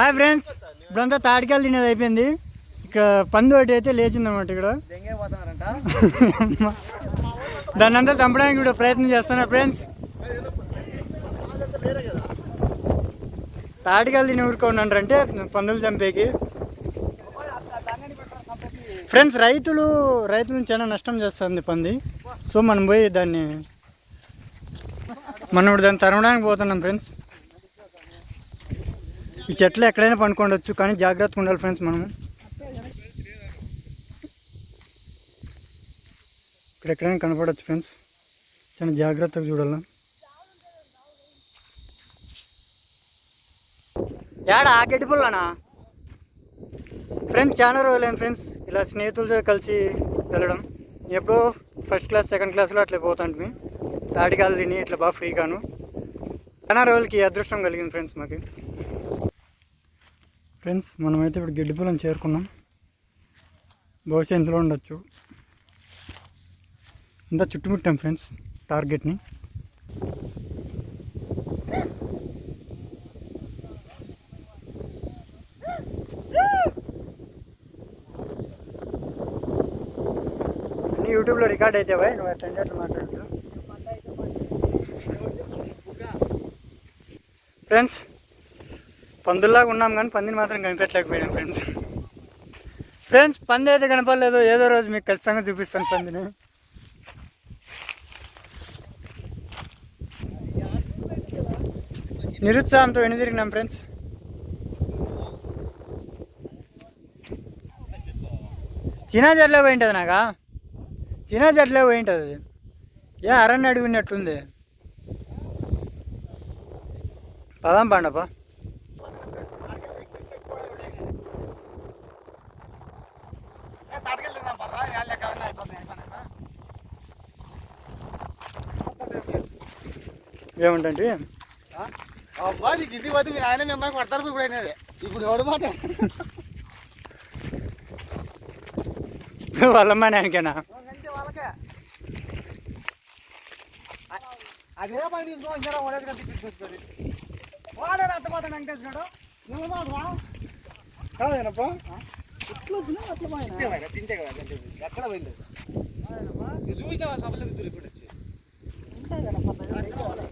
Hi friends, ఇప్పుడంతా తాటికాయలు తినేది అయిపోయింది. ఇక్కడ పంది ఒకటి అయితే లేచిందన్నమాట. ఇక్కడ దాన్ని అంతా చంపడానికి కూడా ప్రయత్నం చేస్తున్నా ఫ్రెండ్స్. తాటికాయలు తిని ఊరుకోండి పందులు చంపేకి. ఫ్రెండ్స్, రైతులను చాలా నష్టం చేస్తుంది పంది. సో మనం పోయి దాన్ని తరమడానికి పోతున్నాం ఫ్రెండ్స్. ఈ చెట్లు ఎక్కడైనా పండుకోవచ్చు, కానీ జాగ్రత్తగా ఉండాలి ఫ్రెండ్స్. మనము ఇక్కడ ఎక్కడైనా కనపడవచ్చు ఫ్రెండ్స్, చాలా జాగ్రత్తగా చూడాలి. ఏడా గడ్డి పుల్లనా ఫ్రెండ్స్? చాలా రోజులైంది ఫ్రెండ్స్ ఇలా స్నేహితులతో కలిసి వెళ్ళడం. ఎప్పుడో ఫస్ట్ క్లాస్ సెకండ్ క్లాస్లో అట్లా పోతాంటి. తాటికాయలు తిని ఇట్లా బాగా ఫ్రీగాను. చాలా రోజులకి అదృష్టం కలిగింది ఫ్రెండ్స్ మాకు. ఫ్రెండ్స్, మనమైతే ఇప్పుడు గడ్డి పొలం చేరుకున్నాం. బహుశా ఇందులో ఉండొచ్చు. ఇంత చుట్టుముట్టాం ఫ్రెండ్స్ టార్గెట్ని. అన్నీ యూట్యూబ్లో రికార్డ్ అయితే నువ్వు అట్లా మాట్లాడుతూ. ఫ్రెండ్స్, పందుల్లాగా ఉన్నాం కానీ పందిని మాత్రం కనిపెట్టలేకపోయాం ఫ్రెండ్స్. పంది అయితే కనపడలేదు. ఏదో రోజు మీకు ఖచ్చితంగా చూపిస్తాను పందిని. నిరుత్సాహంతో వెనుదిరిగినాం ఫ్రెండ్స్. చినా చెట్లే పోయింటుంది. చినా చెట్లే పోయింటుంది. ఏ అరణ్య అడుగున్నట్టుంది. పదాం పండపా. ఏముంటండి అబ్బాయికి ఇది వద్దు, మీ ఆయన మీ అమ్మాయి కొడతారు. ఇప్పుడు అయినది ఇప్పుడు ఎవడు మాట వాళ్ళమ్మా నాయనకేనా? వాళ్ళకే అదే పని తీసుకోవాలి. ఓడేది కట్టించుకొచ్చుకొని వాడే రత్తపోతాను వెంకటేశ్వరుడు. నువ్వు మాట్లా కాదేనప్పా, అట్లా పోయినా తింటే కదా ఎక్కడ పోయింది చూపించావా సభలకు ఇప్పుడు వచ్చి ఉంటాయి కదా.